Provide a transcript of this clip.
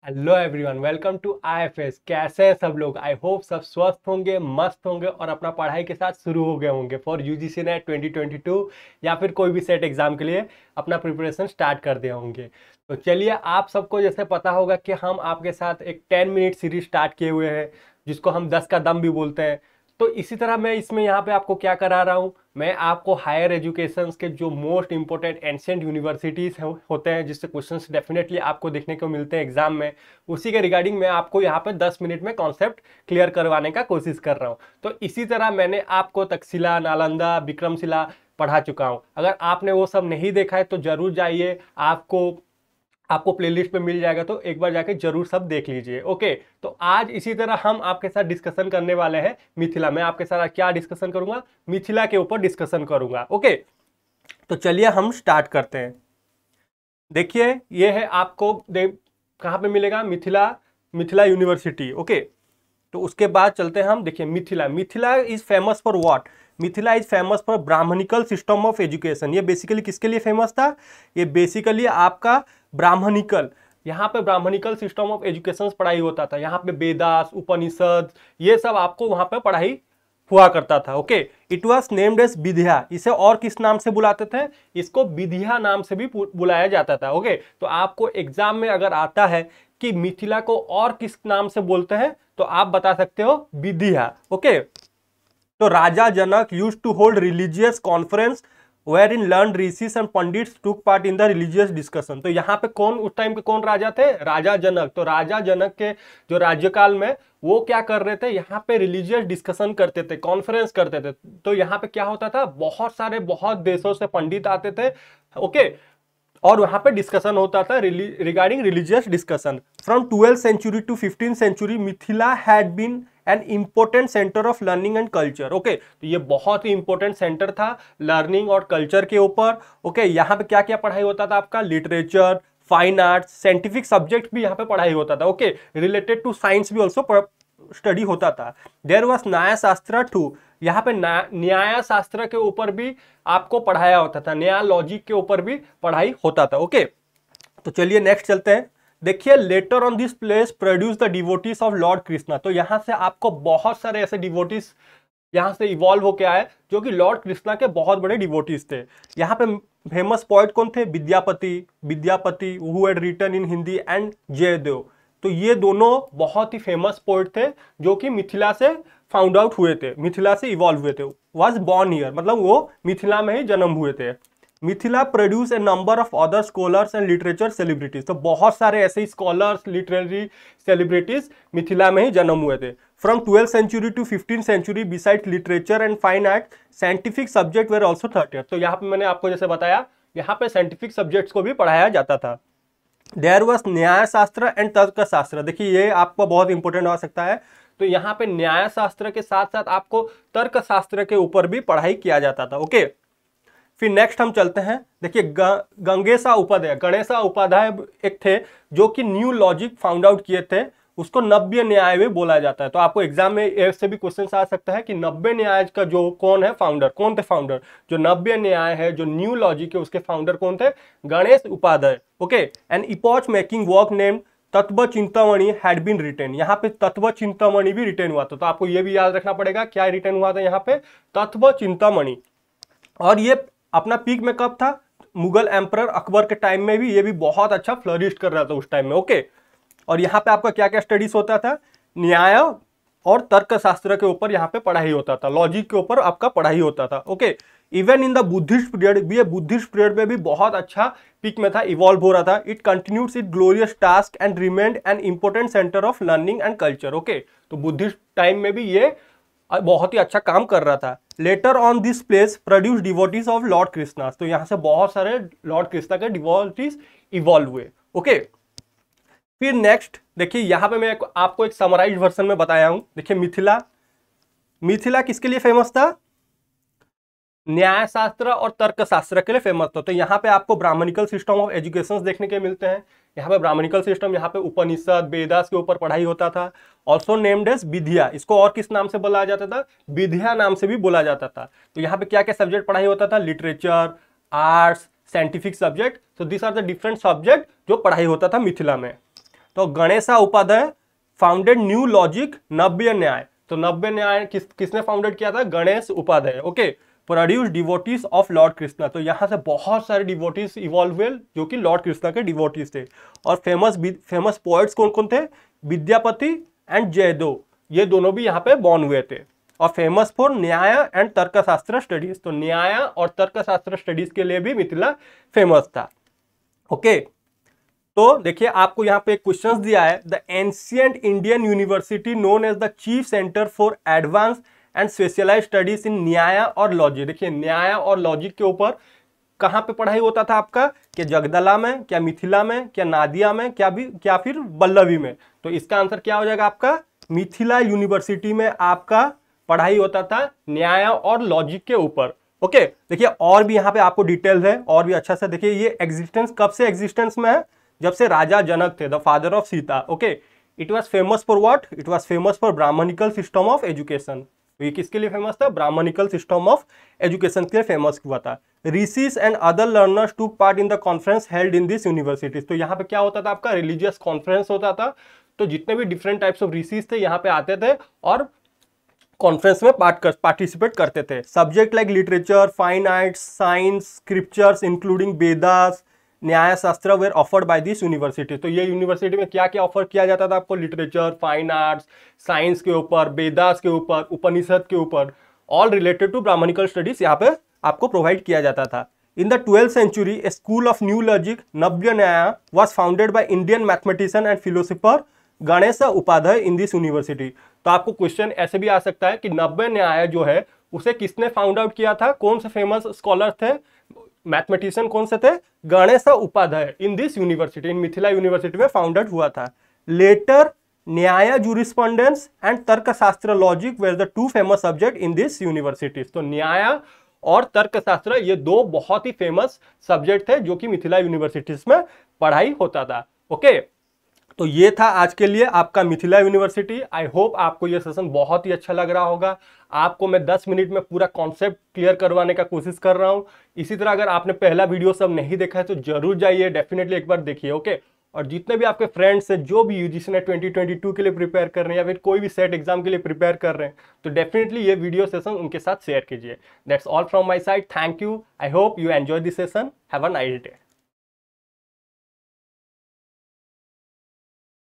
Hello everyone, welcome to IFS. कैसे हैं सब लोग? आई होप सब स्वस्थ होंगे, मस्त होंगे और अपना पढ़ाई के साथ शुरू हो गए होंगे फॉर यूजीसी नेट 2022 या फिर कोई भी सेट एग्जाम के लिए अपना प्रिपरेशन स्टार्ट कर दिए होंगे। तो चलिए, आप सबको जैसे पता होगा कि हम आपके साथ एक 10 मिनट सीरीज स्टार्ट किए हुए हैं जिसको हम 10 का दम भी बोलते हैं। तो इसी तरह मैं इसमें यहाँ पे आपको क्या करा रहा हूँ, मैं आपको हायर एजुकेशन के जो मोस्ट इंपॉर्टेंट एंशिएंट यूनिवर्सिटीज़ होते हैं जिससे क्वेश्चंस डेफिनेटली आपको देखने को मिलते हैं एग्जाम में, उसी के रिगार्डिंग मैं आपको यहाँ पे 10 मिनट में कॉन्सेप्ट क्लियर करवाने का कोशिश कर रहा हूँ। तो इसी तरह मैंने आपको तक्षशिला, नालंदा, विक्रमशिला पढ़ा चुका हूँ। अगर आपने वो सब नहीं देखा है तो जरूर जाइए, आपको आपको प्लेलिस्ट पे मिल जाएगा, तो एक बार जाके जरूर सब देख लीजिए। ओके, तो आज इसी तरह हम आपके साथ डिस्कशन करने वाले हैं मिथिला। मैं आपके साथ क्या डिस्कशन करूंगा? मिथिला के ऊपर डिस्कशन करूंगा। ओके, तो चलिए हम स्टार्ट करते हैं। देखिए, ये है आपको कहाँ पे मिलेगा? मिथिला, मिथिला यूनिवर्सिटी। ओके, तो उसके बाद चलते हैं हम। देखिए, Mithila, Mithila is famous for what? Mithila is famous for Brahmanical system of education. ये बेसिकली किसके लिए फेमस था? ये बेसिकली आपका ब्राह्मणिकल, यहाँ पे ब्राह्मणिकल सिस्टम ऑफ एजुकेशन पढ़ाई होता था। यहाँ पे वेदास, उपनिषद, ये सब आपको वहाँ पे पढ़ाई हुआ करता था। Okay, it was named as Vidya. इसे और किस नाम से बुलाते थे? इसको विद्या नाम से भी बुलाया जाता था। ओके, तो आपको एग्जाम में अगर आता है कि मिथिला को और किस नाम से बोलते हैं तो आप बता सकते हो विद्या। ओके, तो Raja Janak used to hold religious conference where in learn rishis and pandits took part in the religious discussion. तो यहाँ पे कौन, उस टाइम के कौन राजा थे? राजा जनक। तो राजा जनक के जो राज्यकाल में वो क्या कर रहे थे? यहाँ पे रिलीजियस डिस्कशन करते थे, कॉन्फ्रेंस करते थे। तो यहाँ पे क्या होता था? बहुत देशों से पंडित आते थे। ओके, और वहां पे डिस्कशन होता था regarding religious discussion. From 12th century to 15th century Mithila had been an important centre of learning and culture. Okay, तो ये बहुत ही इंपॉर्टेंट सेंटर था लर्निंग और कल्चर के ऊपर। ओके, यहाँ पे क्या क्या पढ़ाई होता था? आपका literature, fine arts, scientific subject भी यहाँ पे पढ़ाई होता था। ओके, रिलेटेड टू साइंस भी ऑल्सो स्टडी होता था। देयर वॉज न्याय शास्त्र टू। यहाँ पे न्याय शास्त्र के ऊपर भी आपको पढ़ाया होता था, न्याय लॉजिक के ऊपर भी पढ़ाई होता था। ओके, तो चलिए नेक्स्ट चलते हैं। देखिए, later on this place produce the devotees of lord Krishna. तो यहाँ से आपको बहुत सारे ऐसे डिवोटीज यहाँ से इवॉल्व होके आए जो कि लॉर्ड कृष्णा के बहुत बड़े डिवोटीज थे। यहाँ पे फेमस पोएट कौन थे? Vidyapati who had written in Hindi and Jayadev. तो ये दोनों बहुत ही फेमस पोएट थे जो कि मिथिला से फाउंड आउट हुए थे, मिथिला से इवॉल्व हुए थे। वॉज बॉर्न हियर, मतलब वो मिथिला में ही जन्म हुए थे। Mithila produce a number of other scholars and literature celebrities. तो बहुत सारे ऐसे स्कॉलर्स, लिटरेरी सेलिब्रिटीज मिथिला में ही जन्म हुए थे। From 12th century to 15th century beside literature and fine art scientific subject were also थर्ड। तो यहाँ पे मैंने आपको जैसे बताया, यहाँ पे साइंटिफिक सब्जेक्ट्स को भी पढ़ाया जाता था। देयर वॉज न्याय शास्त्र एंड तर्क शास्त्र। देखिए, ये आपको बहुत इंपॉर्टेंट हो सकता है। तो यहाँ पे न्याय शास्त्र के साथ साथ आपको तर्क शास्त्र के ऊपर भी पढ़ाई किया जाता था। ओके, फिर नेक्स्ट हम चलते हैं। देखिए, गंगेशा उपाध्याय, गणेशा उपाध्याय एक थे जो कि न्यू लॉजिक फाउंड आउट किए थे, उसको नव्य न्याय भी बोला जाता है। तो आपको एग्जाम में ऐसे भी क्वेश्चन आ सकता है कि नव्य न्याय का जो कौन है फाउंडर, कौन थे फाउंडर? जो नव्य न्याय है, जो न्यू लॉजिक है, उसके फाउंडर कौन थे? Ganesh Upadhyay. Okay, an epoch making work named Tattva Chintamani had been retain. यहाँ पे तत्व चिंतामणि भी रिटेन हुआ था। तो आपको ये भी याद रखना पड़ेगा क्या रिटेन हुआ था यहाँ पे? तत्व चिंतामणि। और ये अपना पीक में कब था? मुगल एम्परर अकबर के टाइम में भी ये भी बहुत अच्छा फ्लरिश कर रहा था उस टाइम में। ओके, और यहाँ पे आपका क्या क्या स्टडीज होता था? न्याय और तर्क शास्त्र के ऊपर यहाँ पे पढ़ाई होता था, लॉजिक के ऊपर आपका पढ़ाई होता था। Okay, even in the Buddhist period भी, ये बुद्धिस्ट पीरियड में भी बहुत अच्छा पीक में था, इवॉल्व हो रहा था। It continueds it glorious task and remained an important centre of learning and culture. Okay, तो बुद्धिस्ट टाइम में भी ये बहुत ही अच्छा काम कर रहा था। Later on this place produce devotees of lord Krishna. तो यहाँ से बहुत सारे लॉर्ड कृष्णा के डिवोटीज इवॉल्व हुए। ओके, फिर नेक्स्ट देखिए, यहाँ पे मैं आपको एक समराइज्ड वर्जन में बताया हूं। देखिए, मिथिला, मिथिला किसके लिए फेमस था? न्याय शास्त्र और तर्क शास्त्र के लिए फेमस था। तो यहाँ पे आपको ब्राह्मणिकल सिस्टम ऑफ एजुकेशन देखने के मिलते हैं। यहाँ पे ब्राह्मणिकल सिस्टम, यहाँ पे उपनिषद, वेदास के ऊपर पढ़ाई होता था। ऑल्सो नेम्ड एज विद्या। इसको और किस नाम से बोला जाता था? विद्या नाम से भी बोला जाता था। तो यहाँ पे क्या क्या सब्जेक्ट पढ़ाई होता था? Literature, arts, scientific subject. तो this are the different subject जो पढ़ाई होता था मिथिला में। तो Ganesha Upadhyay founded new logic Navya Nyaya. तो नव्य न्याय किसने फाउंडेड किया था? Ganesh Upadhyay. Okay, produce devotees of lord Krishna. तो यहाँ से बहुत सारे डिवोटीज इवॉल्व हुए जो कि लॉर्ड कृष्णा के डिवोटीज थे। और फेमस पोएट्स कौन कौन थे? विद्यापति एंड जयदेव, ये दोनों भी यहाँ पे बॉर्न हुए थे। और फेमस फॉर न्याय एंड तर्कशास्त्र स्टडीज। तो न्याय और तर्कशास्त्र स्टडीज के लिए भी मिथिला फेमस था। ओके, तो देखिए आपको यहाँ पे एक क्वेश्चन दिया है, the ancient Indian university known as the chief centre for advance and specialised studies in Nyaya और लॉजिक। देखिए न्याय और लॉजिक के ऊपर कहाँ पे पढ़ाई होता था आपका? क्या जगदला में, क्या मिथिला में, क्या नादिया में, क्या फिर वल्लभी में? तो इसका आंसर क्या हो जाएगा आपका? मिथिला यूनिवर्सिटी में आपका पढ़ाई होता था न्याय और लॉजिक के ऊपर। ओके, देखिए और भी यहाँ पे आपको डिटेल्स है और भी अच्छा से देखिए। ये एग्जिस्टेंस कब से एग्जिस्टेंस में है? जब से राजा जनक थे, the father of Sita. Okay, it was famous for what? It was famous for Brahmanical system of education. ये किसके लिए फेमस था? ब्राह्मणिकल सिस्टम ऑफ एजुकेशन के लिए फेमस हुआ था। Rishis and other learners took part in the conference held in this universities. तो यहाँ पे क्या होता था आपका? रिलीजियस कॉन्फ्रेंस होता था। तो जितने भी डिफरेंट टाइप्स ऑफ ऋषिज थे यहाँ पे आते थे और कॉन्फ्रेंस में पार्टिसिपेट करते थे। Subject like literature, fine arts, science, scriptures including Vedas, Nyaya shastra were offered by this university. तो ये यूनिवर्सिटी में क्या क्या ऑफर किया जाता था आपको? लिटरेचर, फाइन आर्ट्स, साइंस के ऊपर, वेदास के ऊपर, उपनिषद के ऊपर, all related to Brahmanical studies यहाँ पे आपको प्रोवाइड किया जाता था। In the 12th century, a school of new logic, Navya Nyaya, was founded by Indian mathematician and philosopher Ganesh Upadhyaya in this university. तो आपको क्वेश्चन ऐसे भी आ सकता है कि नव्य न्याय जो है उसे किसने फाउंड आउट किया था? कौन से फेमस स्कॉलर थे, मैथमेटिशियन कौन से थे? Ganesh Upadhyaya in this university, in Mithila university में फाउंडेड हुआ था। लेटर न्याय जूरिस्प्रूडेंस एंड तर्कशास्त्र logic were the two famous subject in this universities. तो न्याय और तर्कशास्त्र ये दो बहुत ही फेमस सब्जेक्ट थे जो कि मिथिला यूनिवर्सिटीज में पढ़ाई होता था। ओके, तो ये था आज के लिए आपका मिथिला यूनिवर्सिटी। आई होप आपको ये सेशन बहुत ही अच्छा लग रहा होगा। आपको मैं 10 मिनट में पूरा कॉन्सेप्ट क्लियर करवाने का कोशिश कर रहा हूँ। इसी तरह अगर आपने पहला वीडियो सब नहीं देखा है तो जरूर जाइए, डेफिनेटली एक बार देखिए। ओके, और जितने भी आपके फ्रेंड्स हैं जो भी यूजीसी नेट 2022 के लिए प्रिपेयर कर रहे हैं या फिर कोई भी सेट एग्जाम के लिए प्रिपेयर कर रहे हैं तो डेफिनेटली ये वीडियो सेशन उनके साथ शेयर कीजिए। That's all from my side. Thank you. I hope you enjoy this session. Have a nice day.